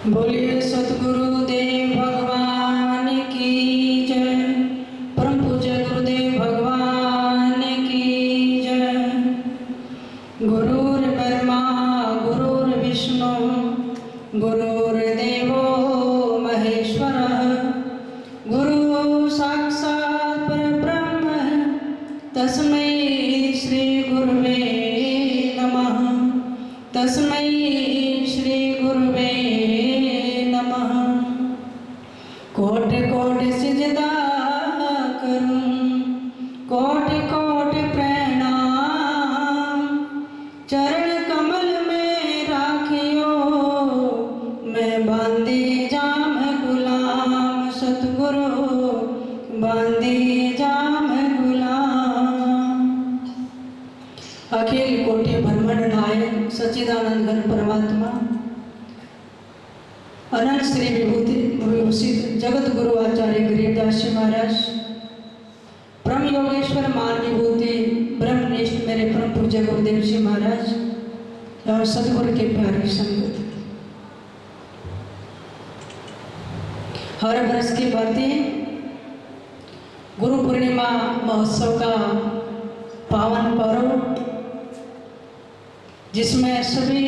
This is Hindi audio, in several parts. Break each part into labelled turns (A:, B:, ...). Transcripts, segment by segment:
A: बोलिए सतगुरुदेव भगवान की जय। परम पूज्य गुरुदेव भगवान की जय। गुरुर् ब्रह्मा गुरुर्विष्णु गुरुर्देवो महेश्वरः गुरु साक्षात् परब्रह्म तस्मै श्री गुरुवे नमः। तस्मै श्री गुरुवे नमः। कोटि कोटि सिजदा करूं, कोटि कोटि प्रणाम। चरण कमल में राखियो, मैं बांधी जाम गुलाम। सतगुरु बांधी जाम गुलाम। अखिल कोटि ब्रह्मांड नायक सच्चिदानंद घन परमात्मा अनंत श्री विभूति विभूषित जगत गुरु आचार्य गरीबदास जी महाराज, परम योगेश्वर मान विभूति ब्रह्मनिष्ठ मेरे परम पूज्य गुरुदेव जी महाराज और सतगुरु के प्यारी संगत। हर वर्ष की बातें गुरु पूर्णिमा महोत्सव का पावन पर्व, जिसमें सभी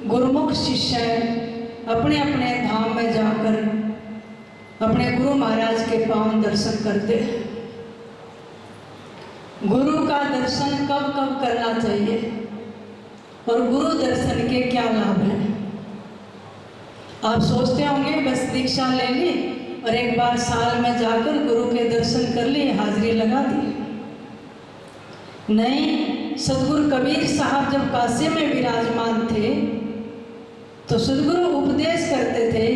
A: गुरुमुख शिष्य अपने अपने धाम में जाकर अपने गुरु महाराज के पावन दर्शन करते हैं। गुरु का दर्शन कब कब करना चाहिए और गुरु दर्शन के क्या लाभ हैं? आप सोचते होंगे बस दीक्षा ले ली और एक बार साल में जाकर गुरु के दर्शन कर लिए, हाजिरी लगा दी। नहीं, सतगुरु कबीर साहब जब काशी में विराजमान थे तो सतगुरु उपदेश करते थे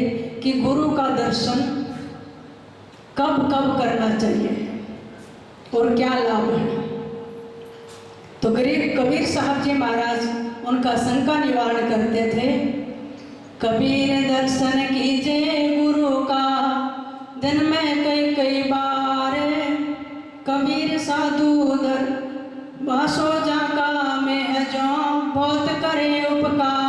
A: कि गुरु का दर्शन कब कब करना चाहिए और क्या लाभ है। तो गरीब कबीर साहब जी महाराज उनका शंका निवारण करते थे। कबीर दर्शन कीजिए गुरु का दिन में कई कई बार। कबीर साधु दर बासो जाका में जो बहुत करे उपकार।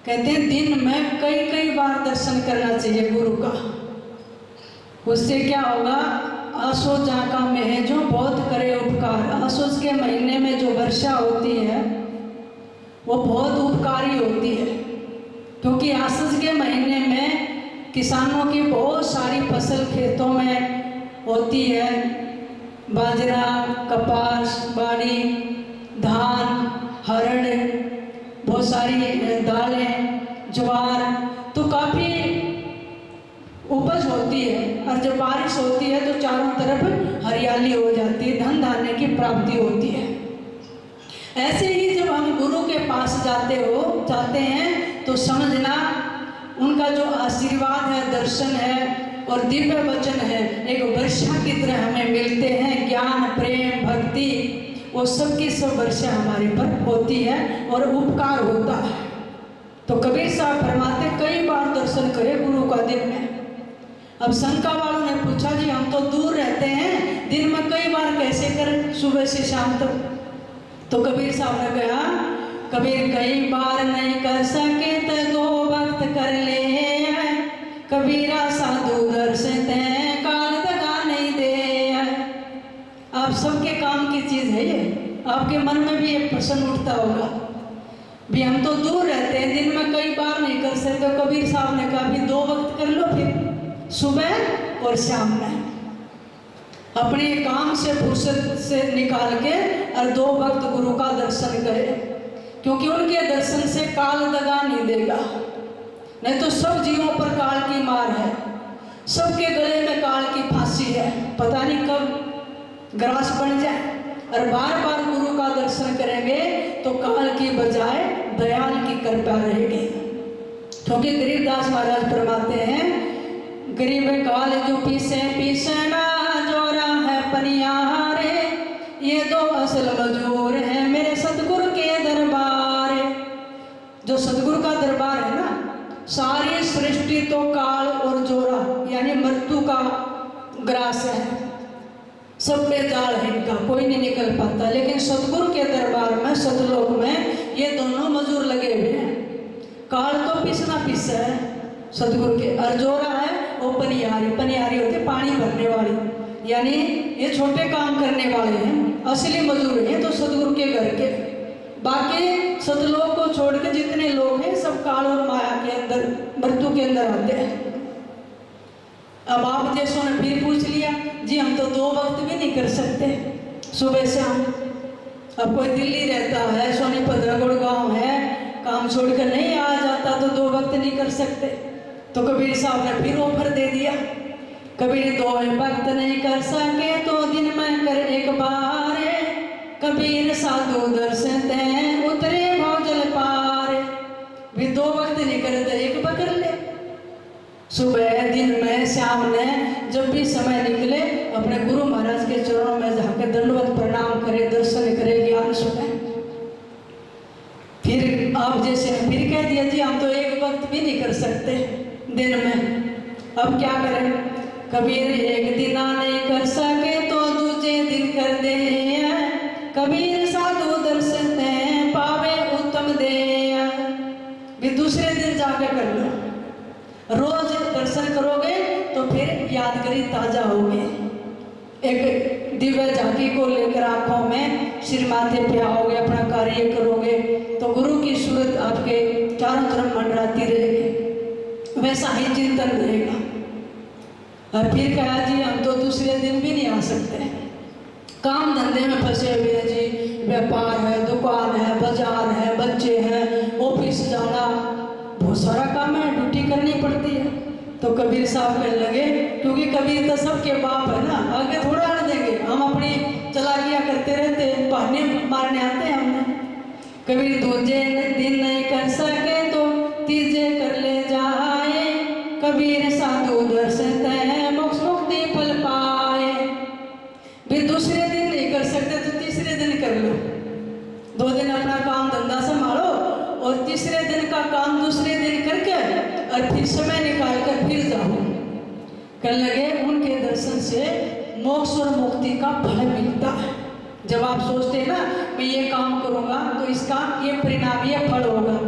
A: कहते हैं दिन में कई कई बार दर्शन करना चाहिए गुरु का। उससे क्या होगा? आसो जाका में है जो बहुत करे उपकार। आसोस के महीने में जो वर्षा होती है वो बहुत उपकारी होती है, क्योंकि आसोस के महीने में किसानों की बहुत सारी फसल खेतों में होती है। बाजरा, कपास, बाड़ी, धान, हरड़, बहुत सारी दालें, ज्वार, तो काफ़ी उपज होती है। और जब बारिश होती है तो चारों तरफ हरियाली हो जाती है, धन धान्य की प्राप्ति होती है। ऐसे ही जब हम गुरु के पास जाते हैं तो समझना उनका जो आशीर्वाद है, दर्शन है और दिव्य वचन है, एक वर्षा की तरह हमें मिलते हैं। ज्ञान, प्रेम, भक्ति, वो सब की सब वर्षा हमारे पर होती है और उपकार होता है। तो कबीर साहब फरमाते कई बार दर्शन करें गुरु का दिन में। अब शंका वालों ने पूछा, जी हम तो दूर रहते हैं, दिन में कई बार कैसे करें, सुबह से शाम तक? तो कबीर साहब ने कहा, कबीर कई बार नहीं कर सके तो दो वक्त कर ले। कबीरा साधु दर्शन काल दगा नहीं दे। आप सबके काम की चीज है ये। आपके मन में भी एक प्रश्न उठता होगा, भी हम तो दूर रहते हैं, दिन में कई बार नहीं कर सकते। कबीर साहब ने कहा भी दो वक्त कर लो, फिर सुबह और शाम में अपने काम से फुर्सत से निकाल के और दो वक्त गुरु का दर्शन करें, क्योंकि उनके दर्शन से काल दगा नहीं देगा। नहीं तो सब जीवों पर काल की मार है, सबके गले में काल की फांसी है। पता नहीं कब ग्रास बन जाए। और बार बार गुरु का दर्शन करेंगे तो काल की बजाय दयाल की कृपा रहेगी। क्योंकि गरीबदास महाराज फरमाते हैं, गरीब काल जो पीसे पीसे ना जोरा है पनियारे। ये दो असल मजूर है मेरे सतगुरु के दरबार। जो सतगुरु का दरबार है ना, सारी सृष्टि तो काल और जोरा यानी मृत्यु का ग्रास है, सब पे जाल है इनका, कोई नहीं निकल पाता। लेकिन सतगुरु के दरबार में, सतलोक में ये दोनों मजूर लगे हुए हैं। काल तो पिसना पिस है सदगुरु के, और जोरा है वो पनियारी। पनियारी होते पानी भरने वाली, यानी ये छोटे काम करने वाले हैं, असली मजदूर हैं तो सदगुरु के घर के। बाकी सतलोक को छोड़ के जितने लोग हैं सब काल और माया के अंदर, मृत्यु के अंदर आते हैं। अब आप जैसों ने फिर पूछ लिया जी हम तो 2 वक्त भी नहीं कर सकते सुबह शाम। अब कोई दिल्ली रहता है, सोनीपत गुड़गांव है, काम छोड़कर नहीं आ जाता तो 2 वक्त नहीं कर सकते। तो कबीर साहब ने फिर ऑफर दे दिया, कबीर 2 वक्त नहीं कर सके तो दिन में कर एक बार, कबीर साधु दर्शन ते उतरे भौजल पार। भी 2 वक्त नहीं करे तो 1 पकड़ ले, सुबह दिन में शाम ने जब भी समय निकले अपने गुरु महाराज के चरणों में जाकर दंडवत प्रणाम करे, दर्शन करे, ज्ञान सुने। फिर आप जैसे फिर कह दिया जी हम तो 1 वक्त भी नहीं कर सकते दिन में, अब क्या करें? कबीर 1 दिन नहीं कर सके तो दूसरे दिन कर दे, कबीर साधु दर्शन पावे उत्तम दे। भी दूसरे दिन जाके कर लो, रोज दर्शन करोगे तो फिर यादगारी ताजा होगी। एक दिव्य झांकी को लेकर आंखों में सिर माथे पे आओगे, अपना कार्य करोगे तो गुरु की सूरत आपके चारों तरफ मंडराती रहेगी, वैसा ही चिंतन रहेगा। और फिर कहा जी हम तो दूसरे दिन भी नहीं आ सकते, काम धंधे में फंसे हुए हैं जी, व्यापार है, दुकान है, बाजार है, बच्चे हैं, ऑफिस जाना, बहुत सारा काम है, ड्यूटी करनी पड़ती है। तो कबीर साहब कहने लगे क्योंकि कबीर तो सबके बाप है ना, आगे थोड़ा आने देंगे, हम अपनी चलाकियाँ करते रहते, बहाने मारने आते हैं हमने। कबीर 2 दिन नहीं कर सके तो 3 कर ले जाए, कबीर साधु दर्शन मोक्ष मुक्ति फल पाए। भी दूसरे दिन नहीं कर सकते तो तीसरे दिन कर लो, 2 दिन अपना काम धंधा संभालो और तीसरे दिन का काम दूसरे दिन करके और फिर समय निकाल कर फिर जाओ। कहने लगे उनके दर्शन से मोक्ष और मुक्ति का फल मिलता है। जब आप सोचते हैं ना मैं ये काम करूंगा तो इसका ये परिणाम, ये फल होगा,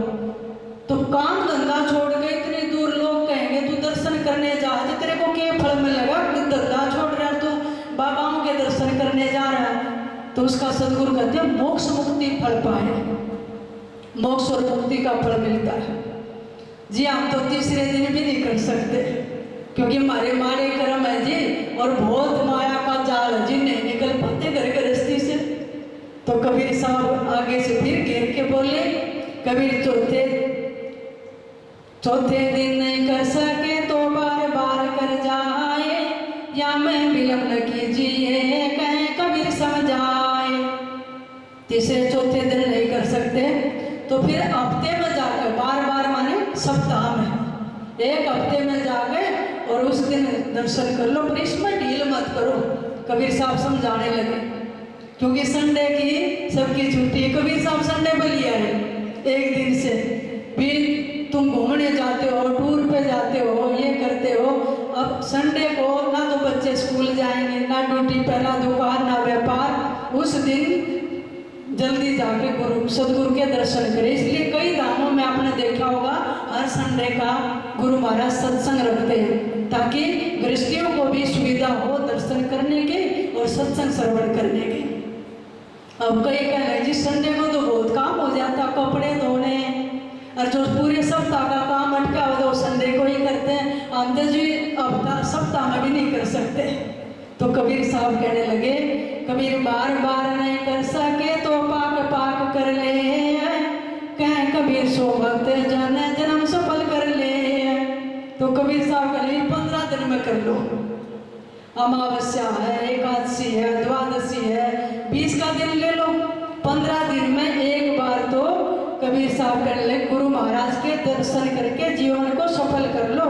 A: तो काम धंधा छोड़ के इतने दूर लोग कहेंगे तू दर्शन करने जा, तो तेरे को क्या फल मिलेगा? धंधा छोड़ रहा है, तू बाबाओं के दर्शन करने जा रहा है, तो उसका सदगुरु कहते हैं मोक्ष मुक्ति फल पाए, मोक्ष और मुक्ति का फल मिलता है। जी हम तो तीसरे दिन भी नहीं कर सकते क्योंकि हमारे मारे कर्म है जी, और बहुत माया का जाल है जी, नहीं निकल पाते घर गृहस्थी से। तो कबीर साहब आगे से फिर घेर के बोले, कबीर चौथे दिन नहीं कर सके तो बार बार कर जाए, या मैं विलम्ब न कीजिए कहे कबीर समझाए। तीसरे चौथे दिन नहीं कर सकते तो फिर हफ्ते में जाकर, बार बार माने सप्ताह में, 1 हफ्ते में जाकर और उस दिन दर्शन कर लो, पर इसमें ढील मत करो। कबीर साहब समझाने लगे क्योंकि संडे की सबकी छुट्टी है, कबीर साहब संडे पर लिया है 1 दिन से भी, तुम घूमने जाते हो, टूर पे जाते हो, ये करते हो। अब संडे को ना तो बच्चे स्कूल जाएंगे, ना ड्यूटी पे, ना दुकान, ना व्यापार, उस दिन जल्दी जाके गुरु सदगुरु के दर्शन करें। इसलिए कई धामों में आपने देखा होगा हर संडे का गुरु महाराज सत्संग रखते हैं ताकि गृहस्थियों को भी सुविधा हो दर्शन करने के और सत्संग श्रवण करने के। अब कई कह रहे जी संडे को तो बहुत काम हो जाता, कपड़े धोने, और जो पूरे सप्ताह का काम अटका हो तो संडे को ही करते हैं, हम तो जी हफ्ता सप्ताह में भी नहीं कर सकते। तो कबीर साहब कहने लगे कबीर बार बार नहीं कर सके तो पाक पाक कर ले, कह कबीर सो भक्त जन जन्म सफल कर ले। तो कबीर साहब कहे 15 दिन में कर लो, अमावस्या है, एकादशी है, द्वादशी है, 20 का दिन ले लो, 15 दिन में एक बार तो कबीर साहब कहने लगे गुरु महाराज के दर्शन करके जीवन को सफल कर लो।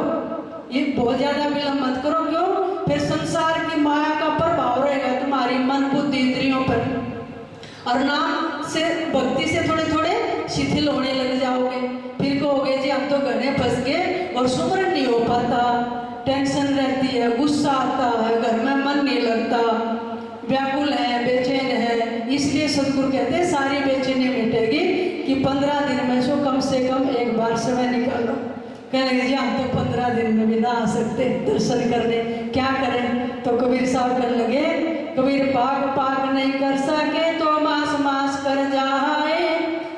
A: ये बहुत ज्यादा विलंब मत करो, क्यों? फिर संसार की माया का प्रभाव रहेगा तुम्हारी मन बुद्धि इंद्रियों पर, और नाम से भक्ति से थोड़े थोड़े शिथिल होने लग जाओगे। फिर कहोगे जी हम तो घने फंस गए और सुमरन नहीं हो पाता, टेंशन रहती है, गुस्सा आता है, घर में मन नहीं लगता, व्याकुल है, बेचैन है। इसलिए सदगुरु कहते हैं सारी बेचैनी मिटेगी कि 15 दिन में से कम एक बार समय निकालो। कहने जी हम तो 15 दिन में भी ना आ सकते दर्शन करने, क्या करें? तो कबीर साहब कहने लगे, कबीर पाक पाक नहीं कर सके तो मास मास कर जाए,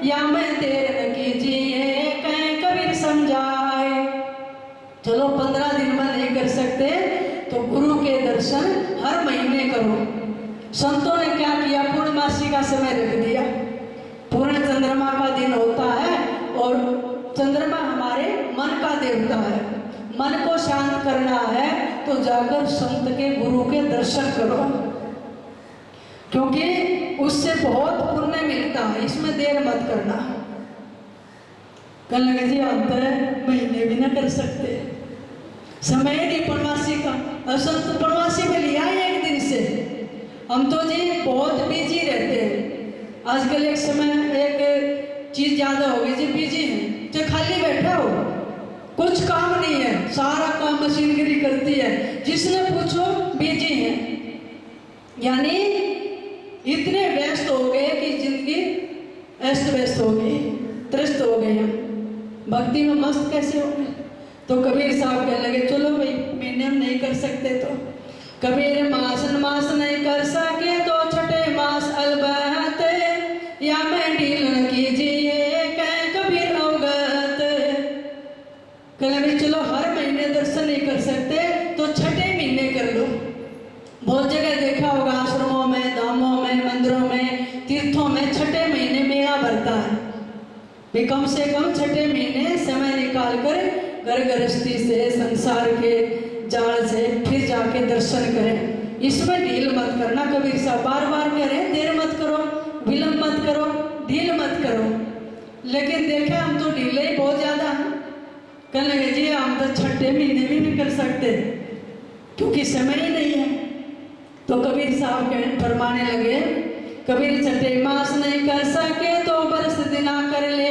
A: या मैं देर न कीजिए कहें कबीर समझाए। चलो 15 दिन में नहीं कर सकते तो गुरु के दर्शन हर महीने करो। संतों ने क्या किया, पूर्णमासी का समय रख दिया। पूर्ण चंद्रमा का दिन होता है और चंद्रमा हमारे मन का देवता है। मन को शांत करना है तो जाकर संत के गुरु के दर्शन करो, क्योंकि उससे बहुत पुण्य मिलता है, इसमें देर मत करना। कहने लगे जी हम तो महीने भी ना कर सकते, समय नहीं पूर्णमासी का। और संत पूर्णमासी में लिया है एक दिन से, हम तो जी बहुत बिजी रहते हैं। आजकल एक समय एक चीज ज्यादा हो गई जी, बिजी है जो खाली बैठा हो, कुछ काम नहीं है, सारा काम मशीनगिरी करती है, जिसने पूछो बिजी है। यानी इतने व्यस्त हो गए कि जिंदगी अस्त व्यस्त हो गई, त्रस्त हो गए, हम भक्ति में मस्त कैसे हो गए। तो कबीर साहब कहने लगे चलो भाई महीने में नहीं कर सकते तो कबीर मास नहीं कर सके तो छठे मास अलबत, या मैं ढील न कीजिए कह कबीर अवगत। कहने चलो हर महीने दर्शन नहीं कर सकते तो छठे महीने कर लो। बहुत जगह देखा होगा आश्रमों में, धामों में, मंदिरों में, तीर्थों में छठे महीने मेला भरता है। भी कम से कम छठे महीने समय निकाल कर घर गृहस्थी से, संसार के जाल से फिर जाके दर्शन करें। इसमें ढील मत करना। कबीर साहब बार बार कह रहे हैं देर मत करो, विलंब मत करो, ढील मत करो। लेकिन देखे हम तो ढीले ही बहुत ज्यादा हैं। कहने लगे जी हम तो छठे महीने भी नहीं कर सकते क्योंकि समय ही नहीं है। तो कबीर साहब फरमाने लगे, कबीर छठे मास नहीं कर सके तो बरस दिना कर ले,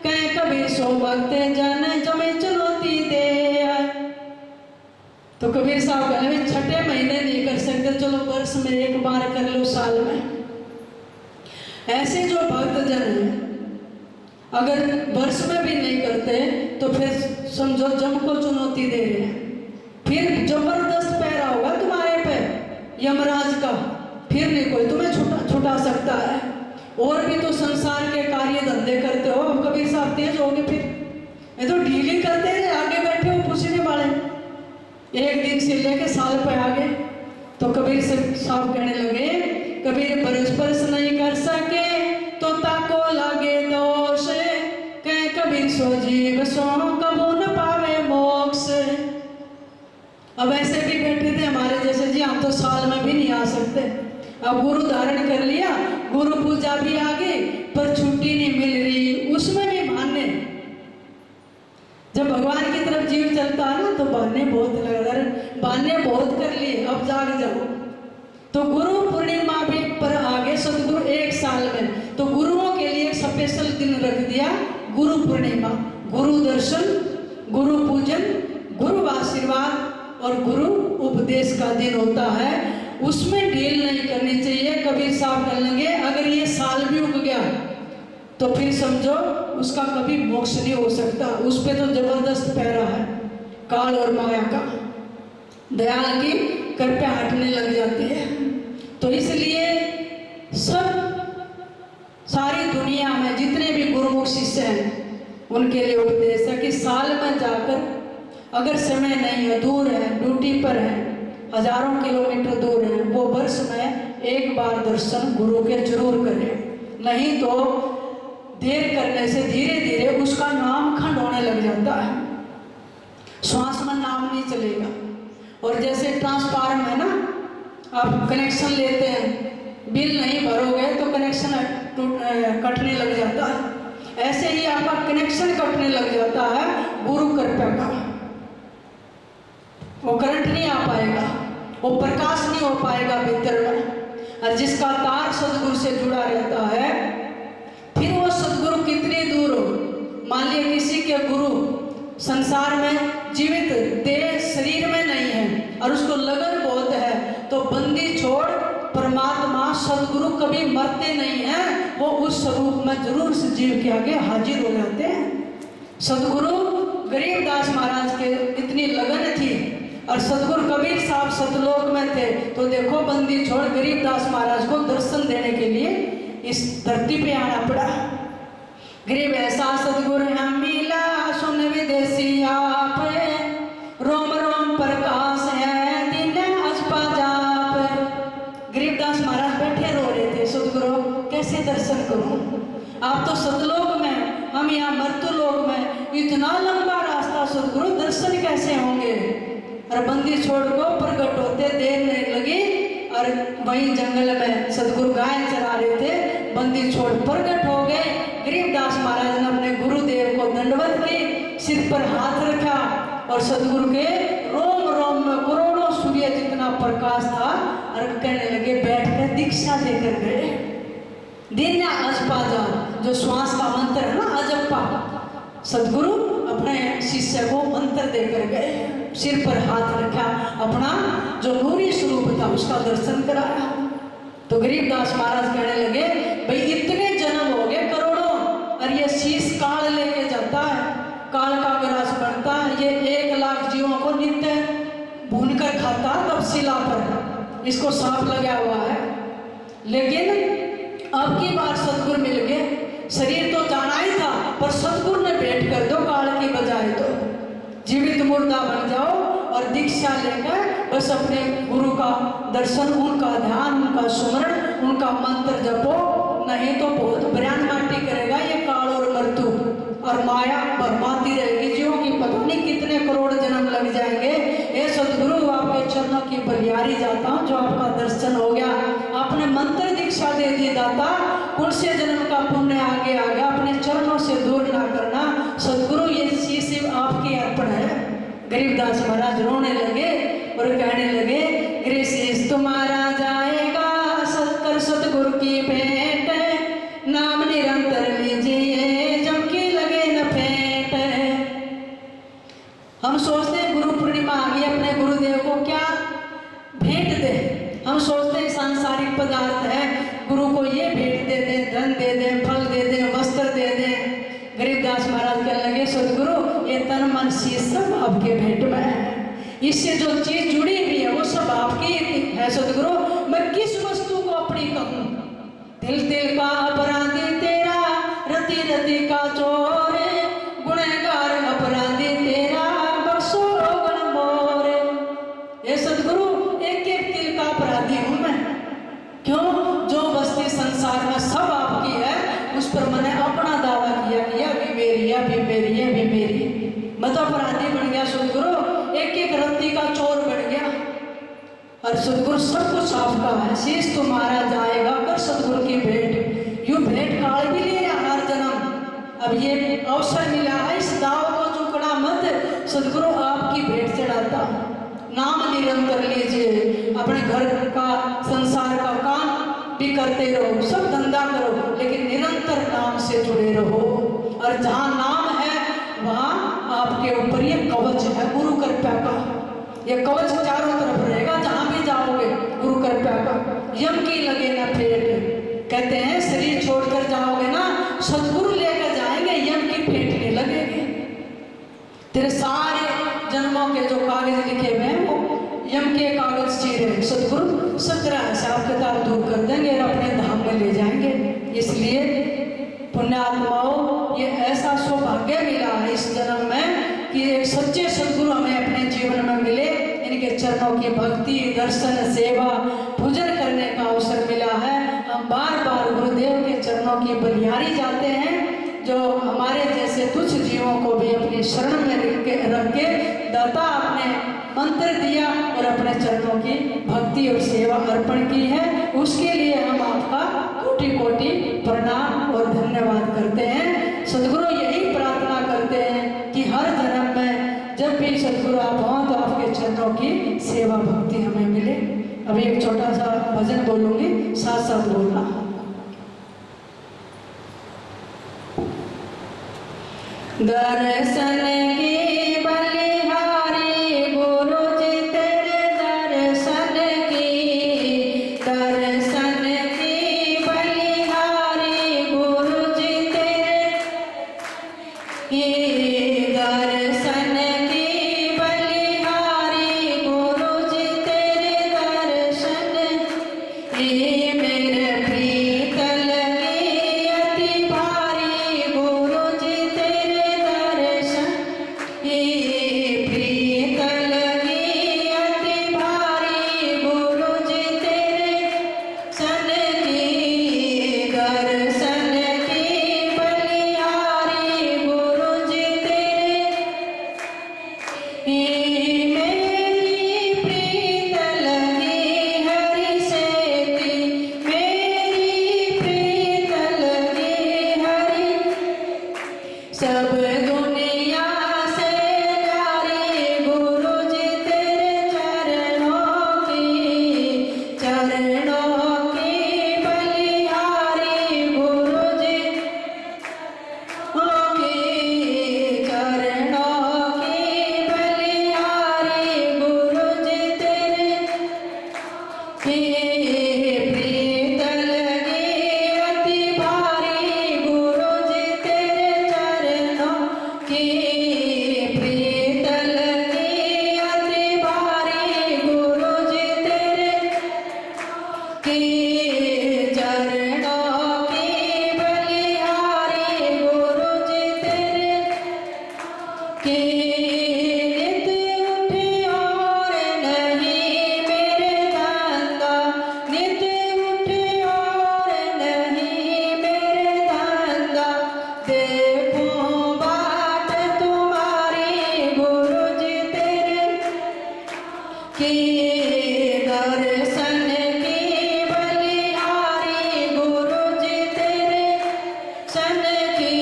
A: कह कबीर सो भक्त जन जमे चुनौती दे। तो कबीर साहब कहने छठे महीने नहीं कर सकते, चलो वर्ष में एक बार कर लो, साल में। ऐसे जो भक्त जन हैं अगर वर्ष में भी नहीं करते तो फिर समझो जम को चुनौती दे रहे हैं। फिर जबरदस्त पैरा होगा तुम्हारे पे यमराज का, फिर नहीं कोई तुम्हें छुटा सकता है। और भी तो संसार के कार्य धंधे करते हो। कबीर साहब तेज हो गए, फिर ये तो ढीली करते हैं, आगे बैठे हो पूछने वाले, एक दिन से लेके साल पे आगे। तो कबीर साहब कहने लगे, कबीर बरस नहीं कर सके तो ताको लागे दोष, कह कबीर सो जीव सो कबू न पावे मोक्ष। अब ऐसे भी बैठे थे हमारे जैसे जी, हम तो साल में भी नहीं आ सकते। अब गुरु धारण कर लिया, गुरु पूजा भी आ गई, पर छुट्टी नहीं मिल रही, उसमें भी बहाने। जब भगवान की तरफ जीव चलता है ना तो बहाने बहुत लगा, बहाने बहुत कर लिए, अब जाग जाओ। तो गुरु पूर्णिमा भी पर आगे सदगुरु एक साल में, तो गुरुओं के लिए स्पेशल दिन रख दिया गुरु पूर्णिमा। गुरु दर्शन, गुरु पूजन, गुरु आशीर्वाद और गुरु उपदेश का दिन होता है। उसमें ढील नहीं करनी चाहिए। कबीर साहब कहेंगे अगर ये साल भी उग गया तो फिर समझो उसका कभी मोक्ष नहीं हो सकता। उस पे तो जबरदस्त पहरा है काल और माया का, दयाल की कृपया हटने लग जाती है। तो इसलिए सारी दुनिया में जितने भी गुरुमुख शिष्य हैं उनके लिए उपदेश है कि साल में जाकर अगर समय नहीं है, दूर है, ड्यूटी पर है, हजारों किलोमीटर दूर है, वो वर्ष में एक बार दर्शन गुरु के जरूर करें। नहीं तो देर करने से धीरे धीरे उसका नाम खंड होने लग जाता है, श्वास में नाम नहीं चलेगा। और जैसे ट्रांसफार्मर है ना, आप कनेक्शन लेते हैं, बिल नहीं भरोगे तो कनेक्शन कटने लग जाता है। ऐसे ही आपका कनेक्शन कटने लग जाता है गुरु कृपा का। वो करंट नहीं आ पाएगा, वो प्रकाश नहीं हो पाएगा भीतर में। और जिसका तार सदगुरु से जुड़ा रहता है, फिर वो सदगुरु कितनी दूर हो, मान लिया किसी के गुरु संसार में जीवित देह शरीर में नहीं है और उसको लगन बहुत है, तो बंदी छोड़ परमात्मा सदगुरु कभी मरते नहीं हैं, वो उस स्वरूप में जरूर से जीव के आगे हाजिर हो जाते हैं। सदगुरु गरीबदास महाराज के इतनी लगन थी, और सदगुरु कबीर साहब सतलोक में थे, तो देखो बंदी छोड़ गरीबदास महाराज को दर्शन देने के लिए इस धरती पे आना पड़ा। गरीब ऐसा सदगुरु है मिला सुन विदेशी आप, रोम रोम प्रकाश है दिन अजपा जाप। गरीबदास महाराज बैठे रो रहे थे, सदगुरु कैसे दर्शन करूं, आप तो सतलोक में, हम यहाँ मृत्यु लोक में, इतना लंबा रास्ता सदगुरु दर्शन कैसे होंगे। और बंदी छोड़ को प्रकट होते देर नहीं लगी, और वहीं जंगल में सदगुरु गाय चरा रहे थे, बंदी छोड़ प्रकट हो गए। गरीबदास महाराज ने अपने गुरुदेव को दंडवत की, सिर पर हाथ रखा, और सदगुरु के रोम रोम में करोड़ों सूर्य जितना प्रकाश था, और कहने लगे बैठ कर दीक्षा देकर गए। दिन अजपा जा, जो श्वास का मंत्र है ना अजप्पा, सदगुरु अपने शिष्य को मंत्र देकर गए, सिर पर हाथ रखा, अपना जो नूरी स्वरूप था उसका दर्शन कराया। तो गरीबदास महाराज कहने लगे भाई इतने जन्म हो गए करोड़ों, और ये शीश काल लेके जाता है, काल का ग्रास बनता है, ये 1 लाख जीवों को नित्य भूनकर खाता तब शिला पर, इसको सांप लगा हुआ है। लेकिन अब की बार सदगुरु मिल गए, शरीर तो जाना ही था, पर सदगुरु ने भेंट कर दो काल की बजाय, तो जीवित मुर्दा बन जाओ, और दीक्षा लेकर बस अपने गुरु का दर्शन, उनका ध्यान, उनका सुमरण, उनका मंत्र जपो, नहीं तो बहुत बयान माटी करेगा ये काल और मृत्यु, और माया भरमाती रहेगी जीवों की, पता नहीं कितने करोड़ जन्म लग जाएंगे। ये सदगुरु आपके चरणों की बलिहारी जाता हूँ, जो आपका दर्शन हो गया, आपने मंत्र दीक्षा दे दी दाता, कौन से जन्म का पुण्य आगे आ गया, अपने चरणों से दूर ना करना सदगुरु, ये शीश आपकी अर्पण है। गरीबदास महाराज रोने लगे और कहने लगे गृह शीश तुम्हारा जाएगा, सत्कर सतगुरु की भेंट, नाम निरंतर लीजिए जब की लगे न फेंट। हम सोचते हैं गुरु पूर्णिमा आ गई, अपने गुरुदेव को क्या भेंट दे, हम सोचते हैं सांसारिक पदार्थ है, गुरु को ये भेंट दे दें, धन दे दें, फल दे दें, वस्त्र दे दें। गरीबदास महाराज कहने लगे सदगुरु ये तन मन शीश सब आपके भेंट में है, इससे जो चीज जुड़ी हुई है वो सब आपकी है सदगुरु, मैं किस वस्तु को अपनी कहूँ। दिल दिल का अपराधी तेरा, रति रति का चोर, गुनहगार अपराधी तेरा, बख्शो गण मोरे। ये सदगुरु एक एक दिल का अपराधी हूँ मैं, क्यों, जो बस्ती संसार में सब आपकी है, उस पर मैंने अपना दावा किया कि अभी मेरी है, अभी मेरी है, अभी मेरी है। मैं तो अपराधी बन गया सदगुरु, एक एक रत्ती का चोर बन गया, और सदगुरु सब कुछ आपका है, शीश तुम्हारा जाएगा कर सदगुरु की भेंट। यूं भेंट काल भी ले रहा हर जन्म, अब ये अवसर मिला है, इस दाव को चुकना मत, सदगुरु आपकी भेंट चढ़ाता, नाम निरंतर लीजिए, अपने घर का संसार का काम भी करते रहो, सब धंधा करो, लेकिन निरंतर नाम से जुड़े रहो, और जहाँ नाम है वहाँ आपके ऊपर ये कवच है गुरु कृपा का, ये कवच चारों तरफ रहेगा, जहाँ भी जाओगे गुरु कृपा का, यम की लगे ना फेंट। कहते हैं शरीर छोड़कर जाओगे ना, सदगुरु लेकर जाएंगे, यम की फेंटने लगेंगे, तेरे सारे जन्मों के जो कागज लिखे हुए हैं वो यम के कागज चीरे सदगुरु 17 हिसाब किताब दूर कर देंगे और अपने धाम में ले जाएंगे। इसलिए पुण्यात्माओं, ये ऐसा सौभाग्य मिला है इस जन्म में कि एक सच्चे सदगुरु हमें अपने जीवन में मिले, इनके चरणों की भक्ति, दर्शन, सेवा, पूजन करने का अवसर मिला है। हम बार बार गुरुदेव के चरणों की बलिहारी जाते हैं, जो हमारे जैसे तुच्छ जीवों को भी अपनी शरण में रख के दाता आपने मंत्र दिया और अपने चरणों की भक्ति और सेवा अर्पण की है, उसके लिए हम आपका कोटि कोटि प्रणाम और धन्यवाद करते हैं। सदगुरु यही प्रार्थना करते हैं कि हर जन्म में जब भी सदगुरु आप हों तो आपके चरणों की सेवा भक्ति हमें मिले। अभी एक छोटा सा भजन बोलूंगी, साथ साथ बोलना। दर्शन की बलिहारी गुरु जी तेरे दर्शन की, ये दर्शन की बलिहारी गुरु जी तेरे दर्शन, ये मेरे प्रीत लगे अति भारी गुरु जी तेरे दर्शन, ये प्रीत लगे अति भारी गुरु जी तेरे सन की दर्शन की बलिहारी गुरु जी तेरे, ये मेरी प्रीत लगी हरि से की, मेरी प्रीत लगी हरि, सब दुनिया से प्यारी गुरु जी तेरे चरणों की बलिहारी गुरु जी चरणों की बलिहारी गुरु जी तेरे, ये प्रीत लगी अति भारी गुरु जी तेरे चरणों की, प्रीत लगी अति भारी गुरु जी तेरे की चरणों की बलिहारी गुरु जी तेरे, कि नित उठे और नहीं मेरे धंधा, नित उठे और नहीं मेरे धंधा, देखूं बाट तुम्हारी गुरु जी तेरे, कि दर्शन की बलिहारी गुरु जी तेरे सन की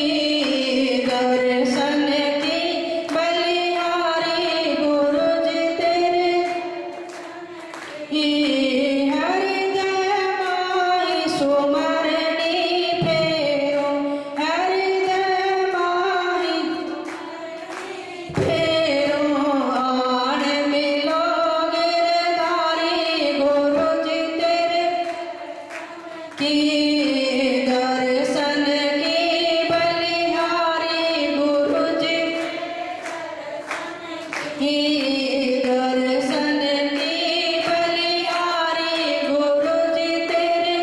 A: दर्शन की बलिहारी गुरु जी तेरे, ये हृदय माई सुमरनी फेरो, हृदय माई फेरो, आन मिलो गिरधारी गुरु जी तेरे, कि दर्शन की बलिहारी गुरु जी, ये दर्शन की बलिहारी गुरु जी तेरे,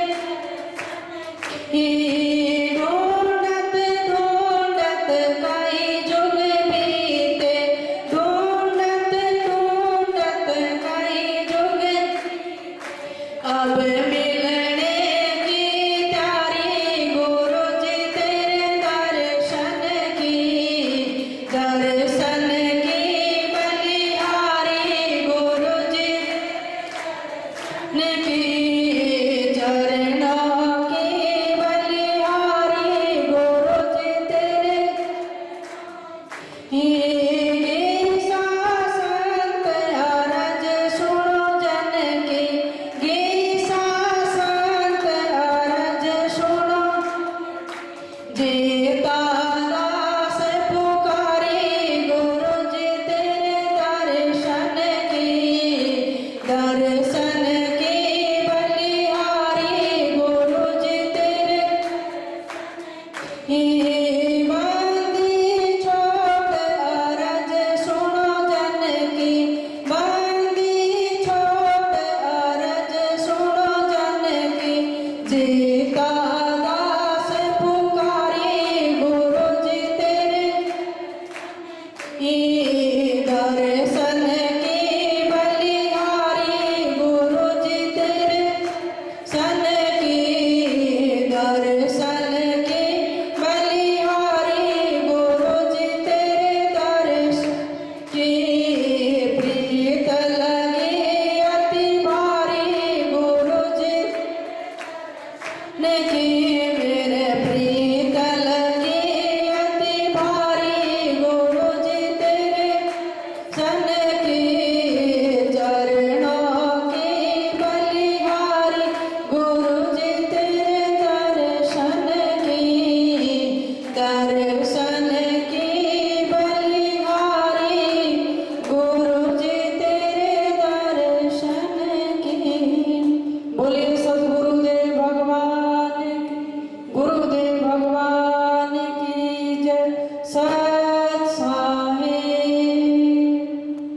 A: ये ढूंढत ढूंढत कई जुग बीते, ढूंढत ढूंढत कई जुग, अब मिलने की त्यारी गुरु जी तेरे दर्शन की बलिहारी गुरु जी ने की चरणों की बलिहारी गुरु जी तेरे, ये संत अरज सुनो जन की, ये संत अरज सुनो, जेता दास पुकारी गुरु जी तेरे दर्शन की बलिहारी गुरु जी तेरे, ये बंदी छोड़ अरज सुनो जन की, बंदी छोड़ अरज सुनो जन की, जेता दास पुकारी गुरु जी तेरे, ये दर्शन की बलिहारी गुरु जी तेरे सन की दर्शन की बलिहारी गुरु जी तेरे दर्शन की, प्रीत लगी अति भारी गुरु जी ने की, मेरे प्रीत लगी अति भारी गुरु जी तेरे सन की चरणों की बलिहारी गुरु जी तेरे दर्शन की बलिहारी गुरु जी तेरे दर्शन की। बोलिए सद्गुरुदेव भगवान की, गुरुदेव भगवान की जय।